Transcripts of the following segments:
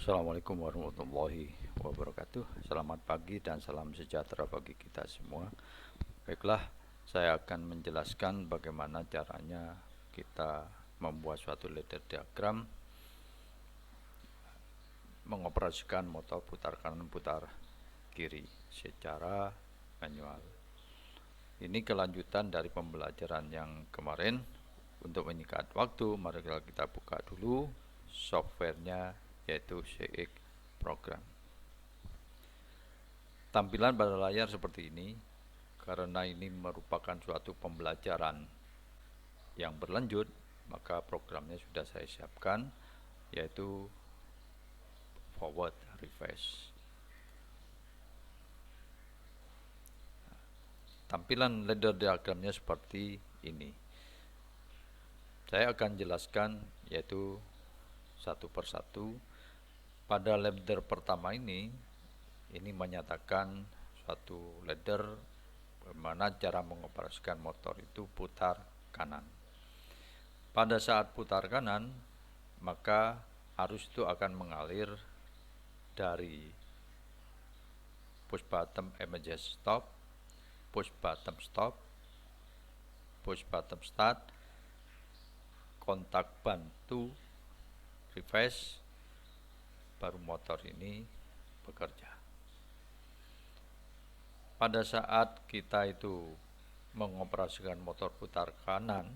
Assalamualaikum warahmatullahi wabarakatuh. Selamat pagi dan salam sejahtera bagi kita semua. Baiklah, saya akan menjelaskan bagaimana caranya kita membuat suatu ladder diagram, mengoperasikan motor putar kanan putar kiri secara manual. Ini kelanjutan dari pembelajaran yang kemarin. Untuk menyingkat waktu, mari kita buka dulu softwarenya, yaitu CX Program. Tampilan pada layar seperti ini karena ini merupakan suatu pembelajaran yang berlanjut, maka programnya sudah saya siapkan, yaitu forward reverse. Tampilan ladder diagramnya seperti ini. Saya akan jelaskan yaitu satu persatu. Pada ladder pertama ini menyatakan suatu ladder bagaimana cara mengoperasikan motor itu putar kanan. Pada saat putar kanan, maka arus itu akan mengalir dari push button emergency stop, push button stop, push button start, kontak bantu reverse, baru motor ini bekerja. Pada saat kita itu mengoperasikan motor putar kanan,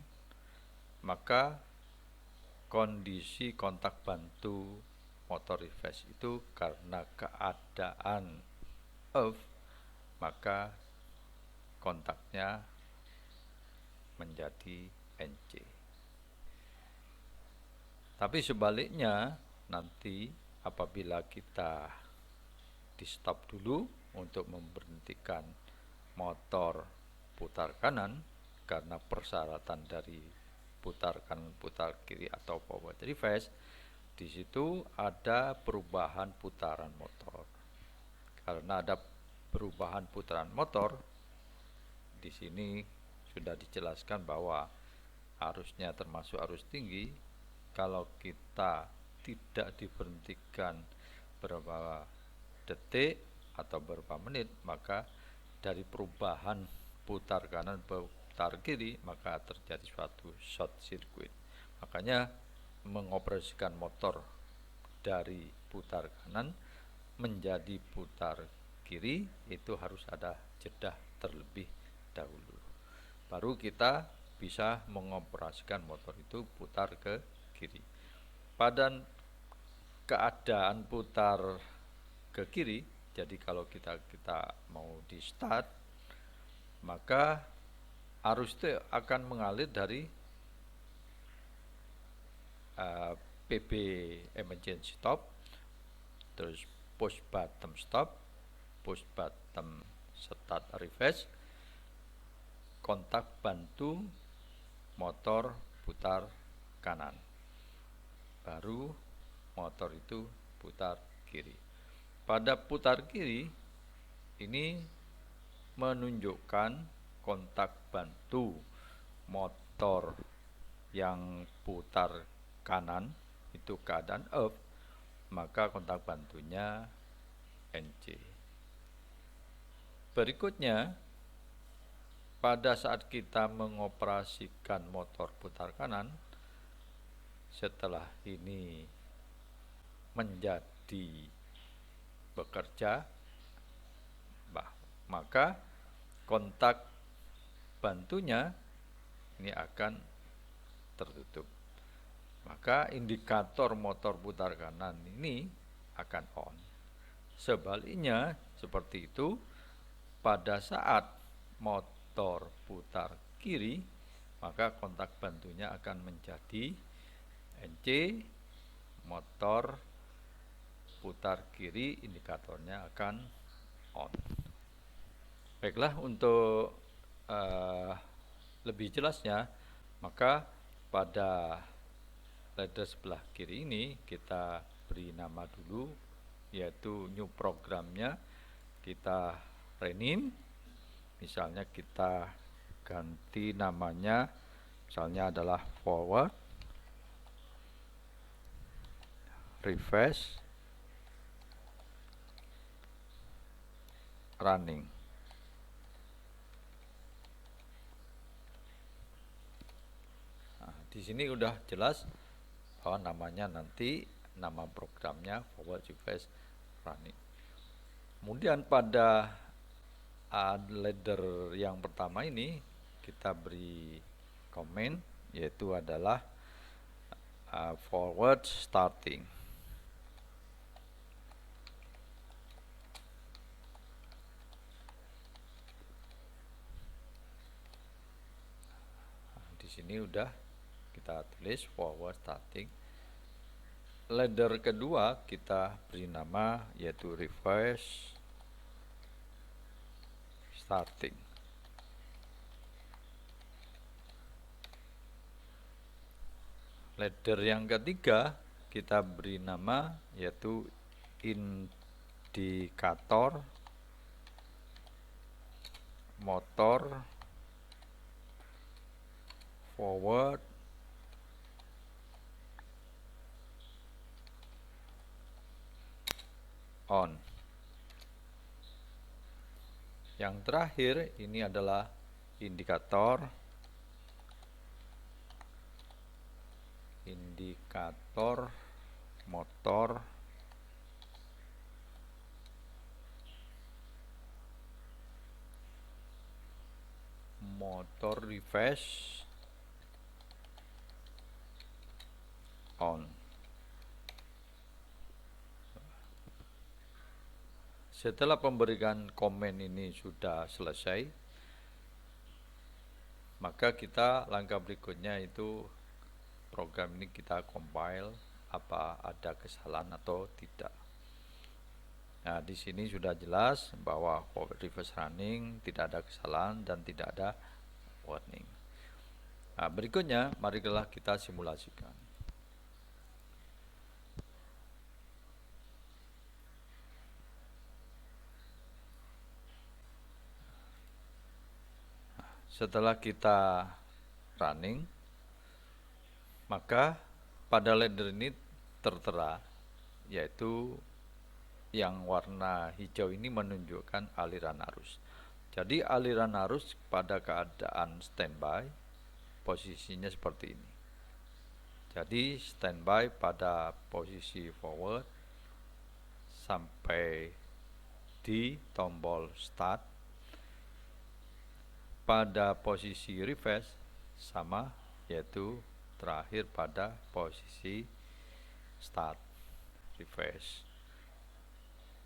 maka kondisi kontak bantu motor reverse itu karena keadaan off, maka kontaknya menjadi NC. Tapi sebaliknya, nanti apabila kita di stop dulu untuk memberhentikan motor putar kanan karena persyaratan dari putar kanan putar kiri atau forward reverse, di situ ada perubahan putaran motor. Karena ada perubahan putaran motor, di sini sudah dijelaskan bahwa arusnya termasuk arus tinggi. Kalau kita tidak diberhentikan berapa detik atau berapa menit, maka dari perubahan putar kanan putar kiri maka terjadi suatu short circuit. Makanya mengoperasikan motor dari putar kanan menjadi putar kiri itu harus ada jeda terlebih dahulu, baru kita bisa mengoperasikan motor itu putar ke kiri. Pada keadaan putar ke kiri, jadi kalau kita mau di start, maka arus itu akan mengalir dari PB emergency stop, terus push button stop, push button start reverse, kontak bantu motor putar kanan, baru motor itu putar kiri. Pada putar kiri ini menunjukkan kontak bantu motor yang putar kanan itu keadaan off, maka kontak bantunya NC. Berikutnya, pada saat kita mengoperasikan motor putar kanan, setelah ini menjadi bekerja, maka kontak bantunya ini akan tertutup. Maka indikator motor putar kanan ini akan on. Sebaliknya seperti itu, pada saat motor putar kiri, maka kontak bantunya akan menjadi NC, motor putar kiri indikatornya akan on. Baiklah, untuk lebih jelasnya, maka pada ladder sebelah kiri ini kita beri nama dulu, yaitu new programnya kita rename. Misalnya kita ganti namanya, misalnya adalah forward reverse running. Nah, di sini udah jelas bahwa namanya nanti nama programnya forward request running. Kemudian pada ladder yang pertama ini kita beri komen, yaitu adalah forward starting. Di sini udah kita tulis forward starting. Ladder kedua kita beri nama yaitu reverse starting. Ladder yang ketiga kita beri nama yaitu indikator motor forward on. Yang terakhir ini adalah indikator motor reverse on. Setelah pemberian komen ini sudah selesai, maka kita langkah berikutnya itu program ini kita compile apa ada kesalahan atau tidak. Nah, di sini sudah jelas bahwa forward reverse running tidak ada kesalahan dan tidak ada warning. Nah, berikutnya marilah kita simulasikan. Setelah kita running, maka pada ladder ini tertera, yaitu yang warna hijau ini menunjukkan aliran arus. Jadi aliran arus pada keadaan standby posisinya seperti ini. Jadi standby pada posisi forward sampai di tombol start. Pada posisi reverse sama, yaitu terakhir pada posisi start reverse.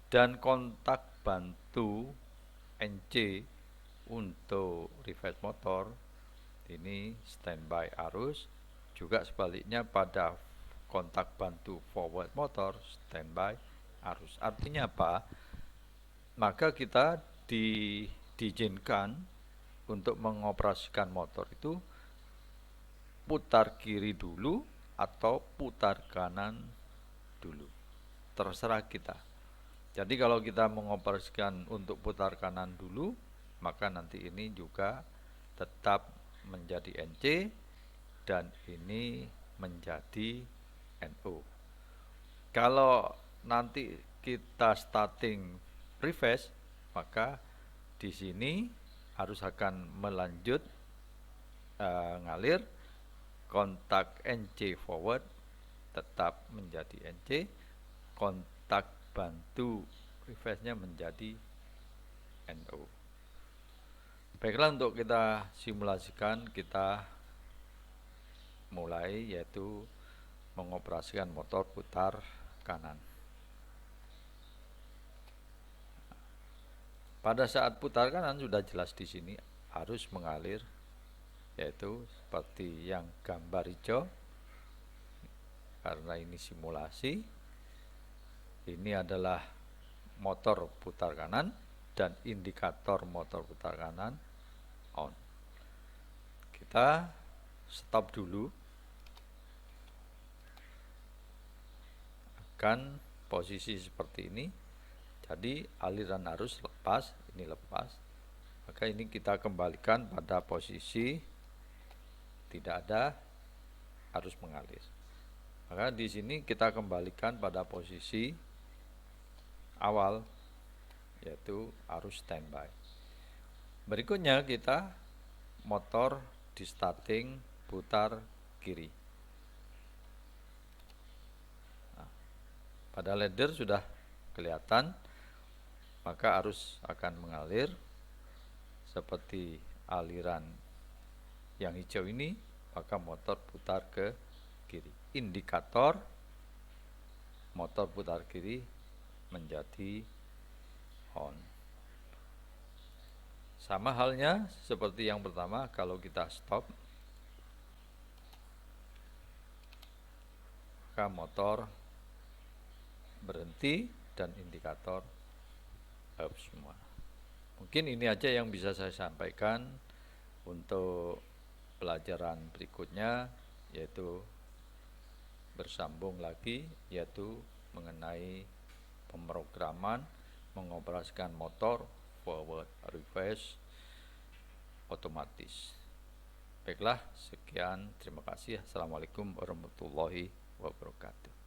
Dan kontak bantu NC untuk reverse motor ini standby arus, juga sebaliknya pada kontak bantu forward motor standby arus. Artinya apa? Maka kita diizinkan untuk mengoperasikan motor itu putar kiri dulu atau putar kanan dulu, terserah kita. Jadi kalau kita mengoperasikan untuk putar kanan dulu, maka nanti ini juga tetap menjadi NC dan ini menjadi NO. Kalau nanti kita starting reverse, maka di sini harus akan melanjut ngalir, kontak NC forward tetap menjadi NC, kontak bantu reverse-nya menjadi NO. Baiklah, untuk kita simulasikan, kita mulai yaitu mengoperasikan motor putar kanan. Pada saat putar kanan sudah jelas di sini arus mengalir, yaitu seperti yang gambar hijau. Karena ini simulasi, ini adalah motor putar kanan dan indikator motor putar kanan on. Kita stop dulu, akan posisi seperti ini. Jadi aliran arus lepas, ini lepas, maka ini kita kembalikan pada posisi tidak ada arus mengalir. Maka di sini kita kembalikan pada posisi awal, yaitu arus standby. Berikutnya kita motor di starting putar kiri. Nah, pada ladder sudah kelihatan, maka arus akan mengalir seperti aliran yang hijau ini, maka motor putar ke kiri. Indikator motor putar kiri menjadi on. Sama halnya seperti yang pertama, kalau kita stop, maka motor berhenti dan indikator off semua. Mungkin ini aja yang bisa saya sampaikan. Untuk pelajaran berikutnya, yaitu bersambung lagi, yaitu mengenai pemrograman mengoperasikan motor forward reverse otomatis. Baiklah, sekian, terima kasih. Assalamualaikum warahmatullahi wabarakatuh.